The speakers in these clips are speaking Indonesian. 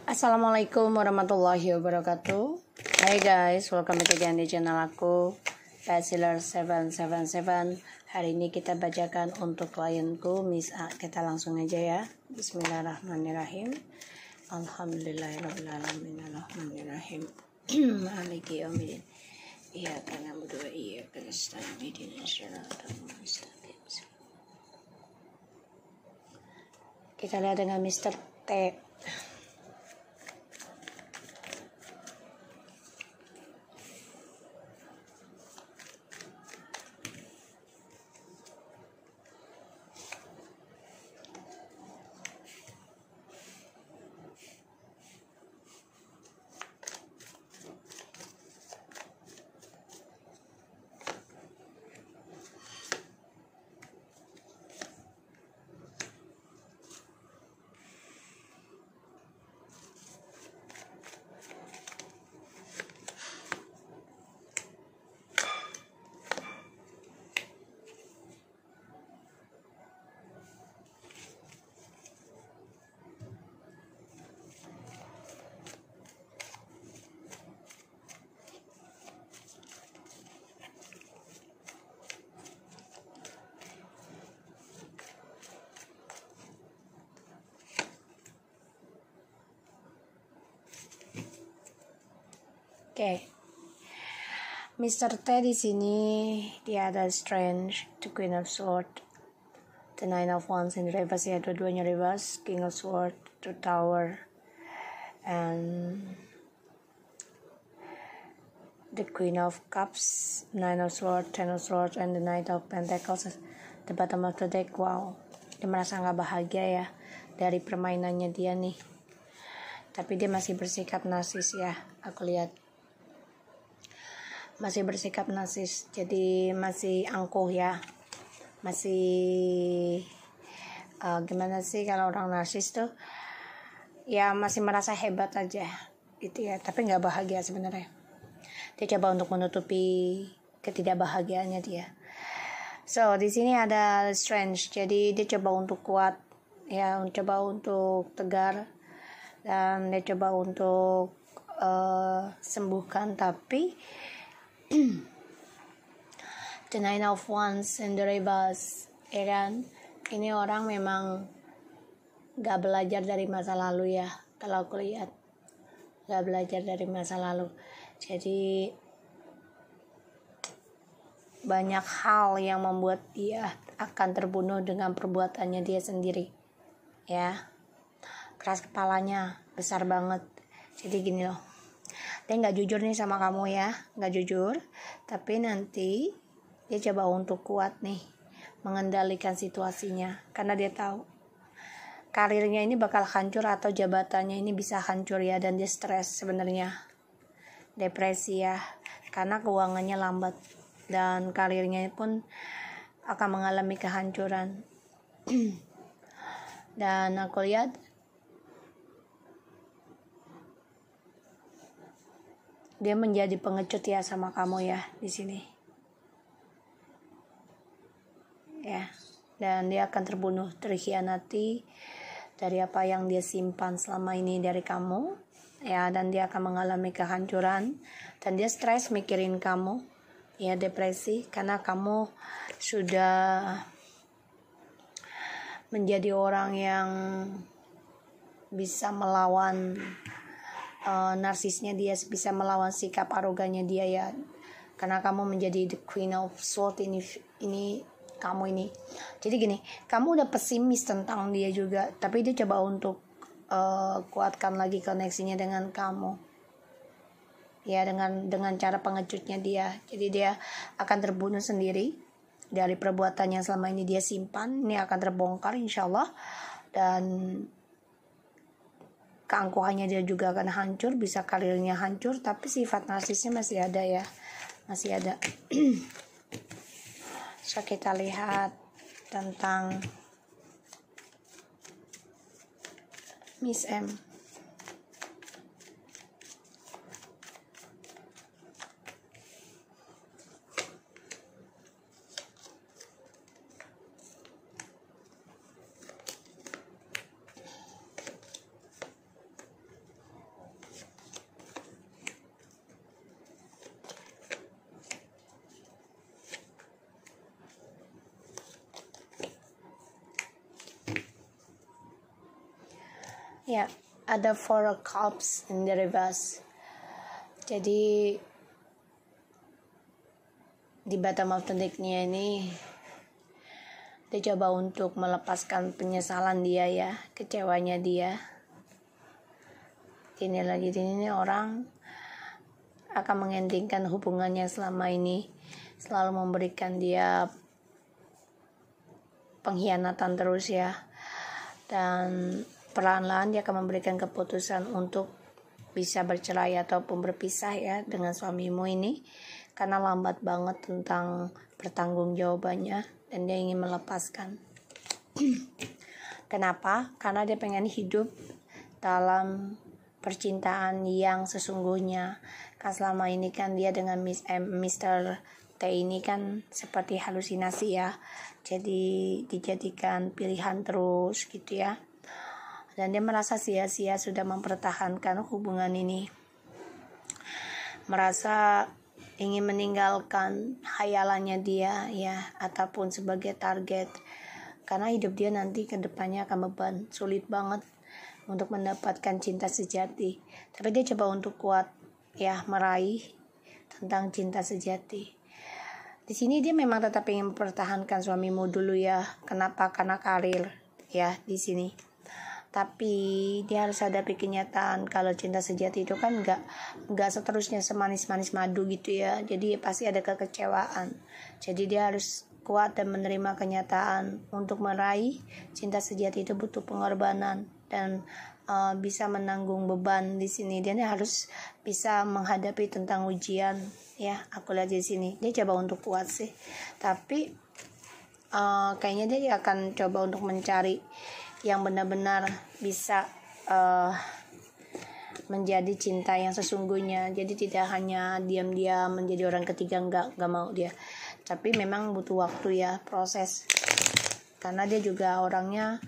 Assalamualaikum warahmatullahi wabarakatuh. Hai guys, welcome back again di channel aku Bachelor 777. Hari ini kita bacakan untuk klienku Miss A. Kita langsung aja ya. Bismillahirrahmanirrahim. Alhamdulillahirrahmanirrahim. Alhamdulillahirrahim. Maliki yaumiddin. Iyyaka na'budu wa iyyaka nasta'in. Ihdinas siratal mustaqim. Kita lihat dengan Mr. T. Oke. Mr. T di sini dia ada Strange, the Queen of Swords, the Nine of Wands in reverse ya, dua-duanya reverse, King of Swords, the Tower, and the Queen of Cups, Nine of Swords, Ten of Swords, and the Knight of Pentacles. The bottom of the deck. Wow, dia merasa nggak bahagia ya dari permainannya dia nih. Tapi dia masih bersikap narsis ya, aku lihat. Masih bersikap narsis, jadi masih angkuh ya, masih gimana sih kalau orang narsis tuh ya, masih merasa hebat aja gitu ya, tapi nggak bahagia sebenarnya. Dia coba untuk menutupi ketidakbahagiaannya dia. So di sini ada Strange, jadi dia coba untuk kuat ya, coba untuk tegar, dan dia coba untuk sembuhkan, tapi the Nine of Wands and the reverse, ya kan? Ini orang memang gak belajar dari masa lalu ya, kalau aku lihat gak belajar dari masa lalu. Jadi banyak hal yang membuat dia akan terbunuh dengan perbuatannya dia sendiri ya. Keras kepalanya, besar banget. Jadi gini loh, dia nggak jujur nih sama kamu ya, nggak jujur, tapi nanti dia coba untuk kuat nih mengendalikan situasinya, karena dia tahu karirnya ini bakal hancur atau jabatannya ini bisa hancur ya, dan dia stres sebenarnya, depresi ya, karena keuangannya lambat dan karirnya pun akan mengalami kehancuran. Dan aku lihat dia menjadi pengecut ya sama kamu ya di sini. Ya, dan dia akan terbunuh, terkhianati dari apa yang dia simpan selama ini dari kamu. Ya, dan dia akan mengalami kehancuran, dan dia stres mikirin kamu. Ya, depresi karena kamu sudah menjadi orang yang bisa melawan narsisnya dia, bisa melawan sikap arogannya dia ya, karena kamu menjadi the Queen of Swords ini kamu ini. Jadi gini, kamu udah pesimis tentang dia juga, tapi dia coba untuk kuatkan lagi koneksinya dengan kamu ya, dengan cara pengecutnya dia. Jadi dia akan terbunuh sendiri dari perbuatan yang selama ini dia simpan. Ini akan terbongkar insyaallah, dan keangkuhannya dia juga akan hancur, bisa karirnya hancur, tapi sifat narsisnya masih ada ya, masih ada. So kita lihat tentang Miss M. Ya, ada 4 cups in the reverse. Jadi di bottom of the deck-nya ini dia coba untuk melepaskan penyesalan dia ya, kecewanya dia. Ini lagi ini orang akan mengendingkan hubungannya selama ini, selalu memberikan dia pengkhianatan terus ya, dan perlahan-lahan dia akan memberikan keputusan untuk bisa bercerai ataupun berpisah ya dengan suamimu ini, karena lambat banget tentang pertanggungjawabannya dan dia ingin melepaskan. Kenapa? Karena dia pengen hidup dalam percintaan yang sesungguhnya. Kan selama ini kan dia dengan Mr. T ini kan seperti halusinasi ya, jadi dijadikan pilihan terus gitu ya, dan dia merasa sia-sia sudah mempertahankan hubungan ini, merasa ingin meninggalkan hayalannya dia ya, ataupun sebagai target, karena hidup dia nanti ke depannya akan beban, sulit banget untuk mendapatkan cinta sejati. Tapi dia coba untuk kuat ya, meraih tentang cinta sejati. Di sini dia memang tetap ingin mempertahankan suamimu dulu ya. Kenapa? Karena karir ya di sini. Tapi dia harus hadapi kenyataan kalau cinta sejati itu kan nggak seterusnya semanis-manis madu gitu ya. Jadi pasti ada kekecewaan. Jadi dia harus kuat dan menerima kenyataan. Untuk meraih cinta sejati itu butuh pengorbanan dan bisa menanggung beban. Di sini dia harus bisa menghadapi tentang ujian ya. Aku lihat di sini dia coba untuk kuat sih, tapi kayaknya dia akan coba untuk mencari yang benar-benar bisa menjadi cinta yang sesungguhnya. Jadi tidak hanya diam-diam menjadi orang ketiga, nggak mau dia, tapi memang butuh waktu ya, proses, karena dia juga orangnya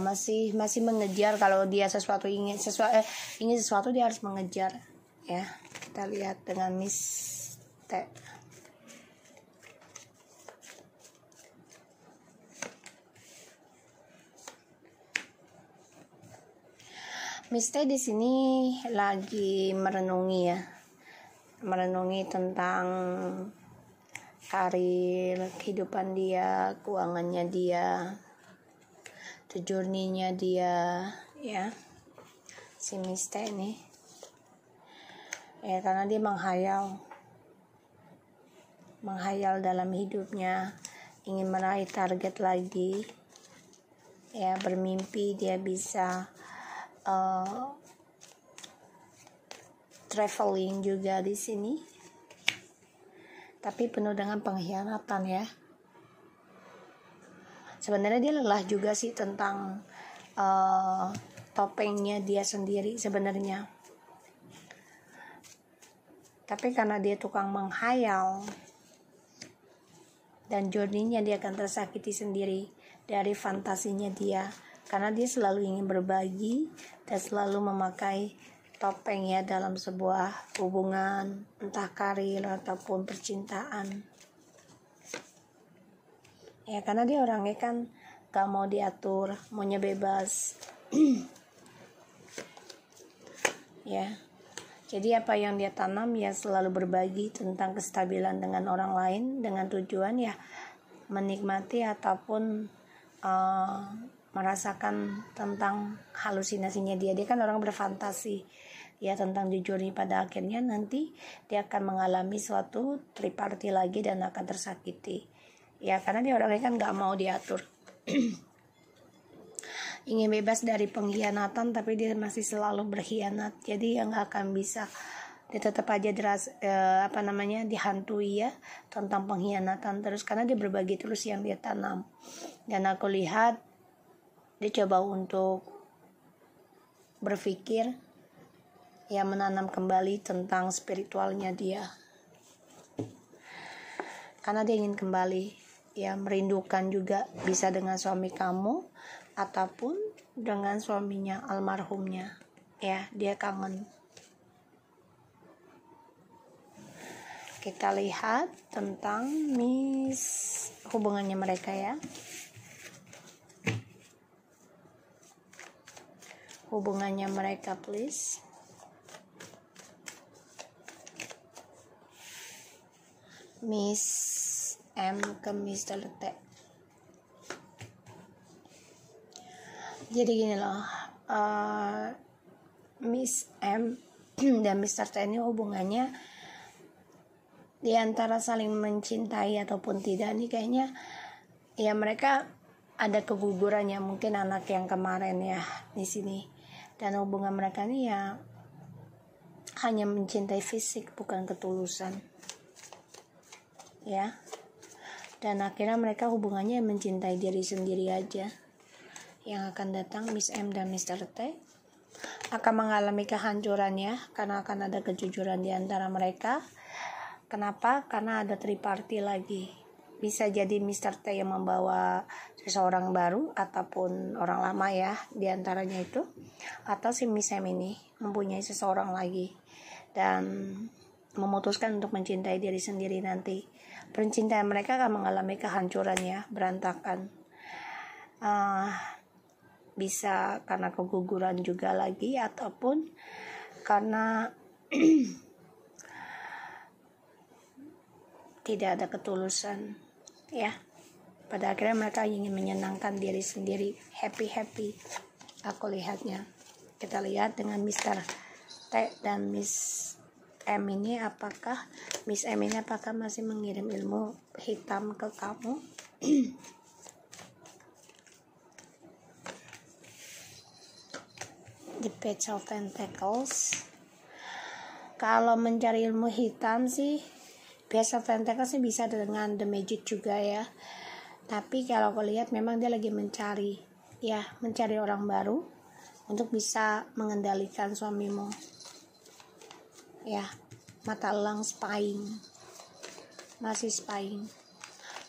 masih mengejar. Kalau dia ingin sesuatu dia harus mengejar ya. Kita lihat dengan Miss T. Miss T di sini lagi merenungi tentang karir, kehidupan dia, keuangannya dia, journey-nya dia ya, si Miss T ini ya, karena dia menghayal dalam hidupnya, ingin meraih target lagi ya, bermimpi dia bisa traveling juga di sini, tapi penuh dengan pengkhianatan ya. Sebenarnya dia lelah juga sih tentang topengnya dia sendiri sebenarnya, tapi karena dia tukang menghayal dan journey-nya dia akan tersakiti sendiri dari fantasinya dia, karena dia selalu ingin berbagi dan selalu memakai topeng ya dalam sebuah hubungan, entah karir ataupun percintaan ya, karena dia orangnya kan gak mau diatur, maunya bebas ya. Jadi apa yang dia tanam ya selalu berbagi tentang kestabilan dengan orang lain, dengan tujuan ya menikmati ataupun merasakan tentang halusinasinya dia kan orang berfantasi ya tentang jujurnya. Pada akhirnya nanti dia akan mengalami suatu triparty lagi dan akan tersakiti ya, karena dia orangnya kan gak mau diatur ingin bebas dari pengkhianatan, tapi dia masih selalu berkhianat. Jadi yang gak akan bisa, dia tetap aja dihantui ya tentang pengkhianatan terus, karena dia berbagi terus yang dia tanam. Dan aku lihat dia coba untuk berpikir ya, menanam kembali tentang spiritualnya dia, karena dia ingin kembali ya, merindukan juga bisa dengan suami kamu ataupun dengan suaminya almarhumnya ya, dia kangen. Kita lihat tentang hubungannya mereka ya. hubungannya mereka, please. Miss M ke Mr. T. Jadi gini loh, Miss M dan Mr. T ini hubungannya di antara saling mencintai ataupun tidak nih kayaknya ya mereka ada kegugurannya, mungkin anak yang kemarin ya di sini, dan hubungan mereka nih ya hanya mencintai fisik bukan ketulusan ya, dan akhirnya mereka hubungannya mencintai diri sendiri aja. Yang akan datang Miss M dan Mr. T akan mengalami kehancuran ya, karena akan ada kejujuran di antara mereka. Kenapa? Karena ada triparty lagi. Bisa jadi Mr. T yang membawa seseorang baru ataupun orang lama ya di antaranya itu, atau si Miss M ini mempunyai seseorang lagi dan memutuskan untuk mencintai diri sendiri nanti. Percintaan mereka akan mengalami kehancuran ya, berantakan. Bisa karena keguguran juga lagi, ataupun karena tidak ada ketulusan ya. Pada akhirnya mereka ingin menyenangkan diri sendiri, happy aku lihatnya. Kita lihat dengan Mr. T dan Miss M ini, apakah Miss M ini apakah masih mengirim ilmu hitam ke kamu? The Page of Pentacles. Kalau mencari ilmu hitam sih, Page of Pentacles sih bisa dengan The Magic juga ya. Tapi kalau aku lihat memang dia lagi mencari orang baru untuk bisa mengendalikan suamimu. Ya, mata elang spying. Masih spying.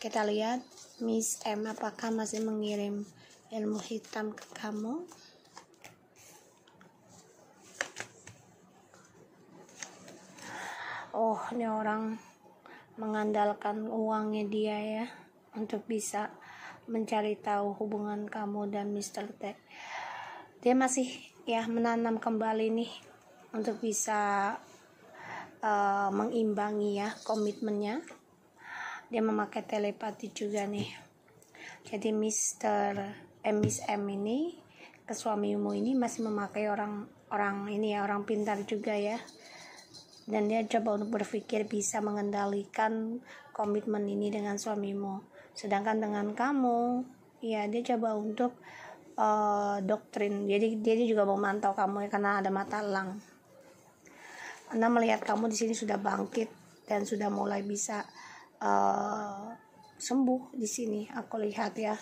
Kita lihat Miss M apakah masih mengirim ilmu hitam ke kamu? Oh, ini orang mengandalkan uangnya dia ya untuk bisa mencari tahu hubungan kamu dan Mr. T. Dia masih ya menanam kembali nih untuk bisa mengimbangi ya komitmennya. Dia memakai telepati juga nih. Jadi Miss M ini ke suamimu ini masih memakai orang ini ya, orang pintar juga ya. Dan dia coba untuk berpikir bisa mengendalikan komitmen ini dengan suamimu. Sedangkan dengan kamu, ya dia coba untuk doktrin. Jadi dia juga memantau kamu ya, karena ada mata elang. Anda melihat kamu di sini sudah bangkit dan sudah mulai bisa sembuh di sini. Aku lihat ya.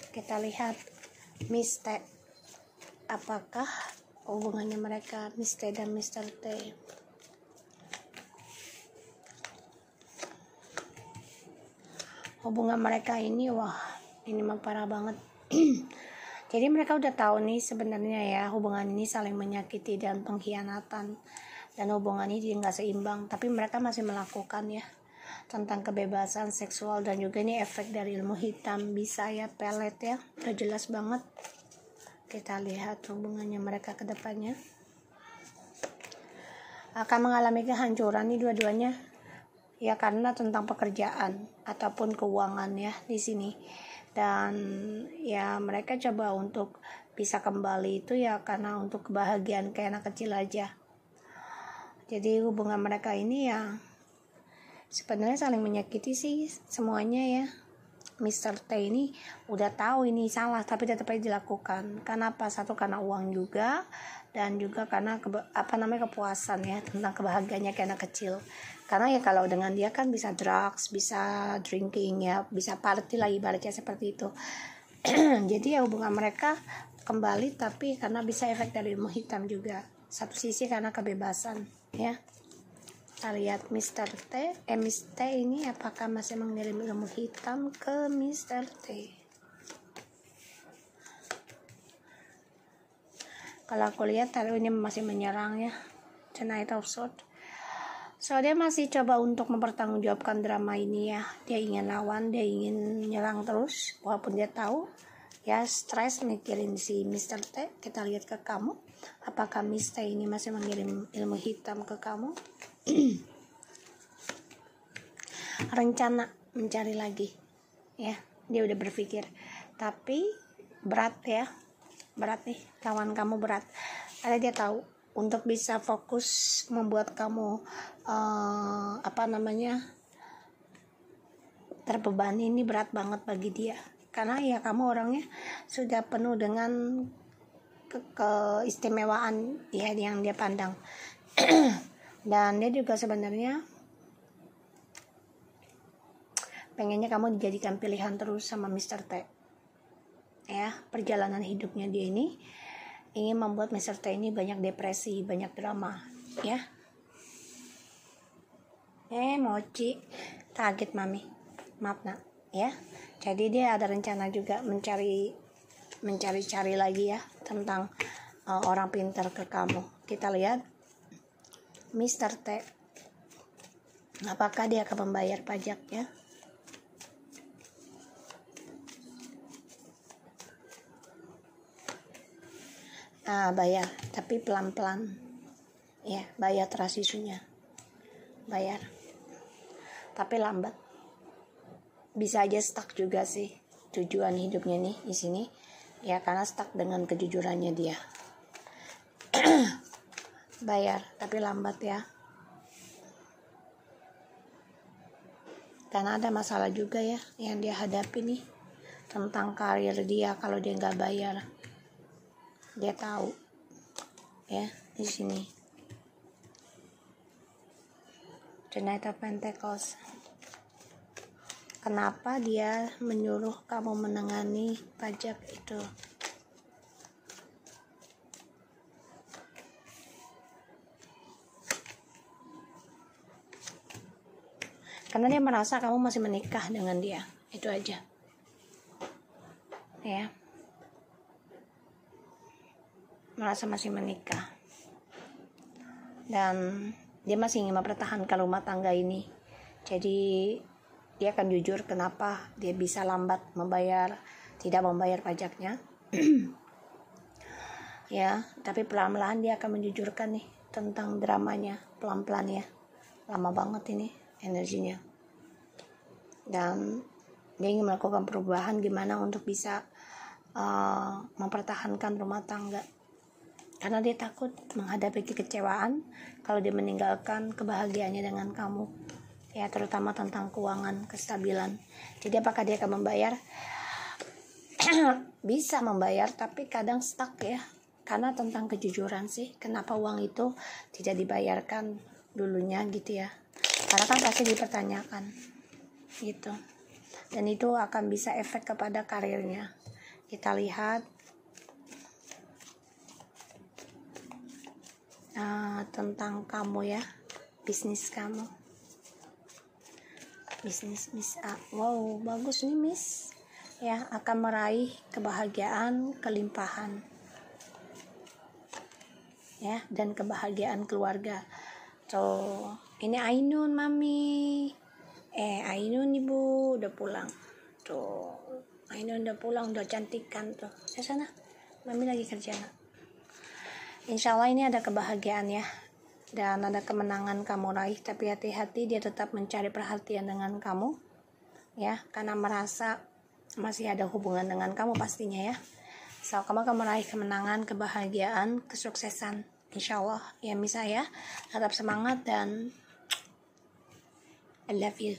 Kita lihat Miss T. Apakah hubungannya mereka Miss T dan Mr. T? Hubungan mereka ini ini mah parah banget. Jadi mereka udah tahu nih sebenarnya ya hubungan ini saling menyakiti dan pengkhianatan, dan hubungan ini nggak seimbang, tapi mereka masih melakukan ya, tentang kebebasan seksual. Dan juga ini efek dari ilmu hitam, bisa ya pelet ya, udah jelas banget. Kita lihat hubungannya mereka ke depannya akan mengalami kehancuran nih dua-duanya ya, karena tentang pekerjaan ataupun keuangan ya di sini. Dan ya mereka coba untuk bisa kembali itu ya karena untuk kebahagiaan kayak anak kecil aja. Jadi hubungan mereka ini ya sebenarnya saling menyakiti sih semuanya ya. Mr. T ini udah tahu ini salah tapi tetap aja dilakukan. Kenapa? Satu karena uang juga, dan juga karena kepuasan ya, tentang kebahagiaannya kayak anak kecil. Karena ya kalau dengan dia kan bisa drugs, bisa drinking ya, bisa party lah ibaratnya seperti itu. Jadi ya hubungan mereka kembali, tapi karena bisa efek dari ilmu hitam juga. Satu sisi karena kebebasan ya. Kita lihat Mr. T. Miss T ini apakah masih mengirim ilmu hitam ke Mr. T? Kalau aku lihat tadi ini masih menyerang ya, The Knight of Swords. So dia masih coba untuk mempertanggungjawabkan drama ini ya. Dia ingin lawan, dia ingin menyerang terus, walaupun dia tahu ya stres mikirin si Mr. T. Kita lihat ke kamu, apakah Mr. ini masih mengirim ilmu hitam ke kamu. Rencana mencari lagi, ya dia udah berpikir, tapi berat ya, berat nih lawan kamu, berat. Karena dia tahu untuk bisa fokus membuat kamu terbebani, ini berat banget bagi dia. Karena ya kamu orangnya sudah penuh dengan keistimewaan ya yang dia pandang. Dan dia juga sebenarnya pengennya kamu dijadikan pilihan terus sama Mr. T. Ya, perjalanan hidupnya dia ini ingin membuat Mr. T ini banyak depresi, banyak drama, ya. Mochi, kaget mami, maaf nak, ya. Jadi dia ada rencana juga mencari lagi ya tentang orang pintar ke kamu. Kita lihat Mr. T, apakah dia akan membayar pajaknya? Bayar, tapi pelan-pelan ya, bayar trust isunya, bayar tapi lambat, bisa aja stuck juga sih tujuan hidupnya nih di sini ya, karena stuck dengan kejujurannya dia. Bayar tapi lambat ya, karena ada masalah juga ya yang dia hadapi nih tentang karir dia. Kalau dia nggak bayar, dia tahu ya di sini. The Knight of Pentacles. Kenapa dia menyuruh kamu menangani pajak itu? Karena dia merasa kamu masih menikah dengan dia, itu aja ya, merasa masih menikah dan dia masih ingin mempertahankan rumah tangga ini. Jadi dia akan jujur kenapa dia bisa lambat tidak membayar pajaknya. Ya, tapi pelan-pelan dia akan menjujurkan nih tentang dramanya, pelan-pelan ya. Lama banget ini energinya. Dan dia ingin melakukan perubahan gimana untuk bisa mempertahankan rumah tangga. Karena dia takut menghadapi kekecewaan kalau dia meninggalkan kebahagiaannya dengan kamu. Ya, terutama tentang keuangan, kestabilan. Jadi apakah dia akan membayar? Bisa membayar, tapi kadang stuck ya. Karena tentang kejujuran sih. Kenapa uang itu tidak dibayarkan dulunya gitu ya. Karena kan pasti dipertanyakan gitu. Dan itu akan bisa efek kepada karirnya. Kita lihat tentang kamu ya, bisnis kamu, bisnis Miss A. Wow, bagus nih Miss ya, akan meraih kebahagiaan, kelimpahan ya, dan kebahagiaan keluarga. Tuh, ini Ainun mami, Ainun ibu udah pulang. Tuh, Ainun udah pulang, udah cantik kan tuh. Di sana mami lagi kerja nak. Insya Allah ini ada kebahagiaan ya, dan ada kemenangan kamu raih. Tapi hati-hati, dia tetap mencari perhatian dengan kamu ya, karena merasa masih ada hubungan dengan kamu pastinya ya. So, kamu akan meraih kemenangan, kebahagiaan, kesuksesan insya Allah ya Miss saya. Tetap semangat dan I love you.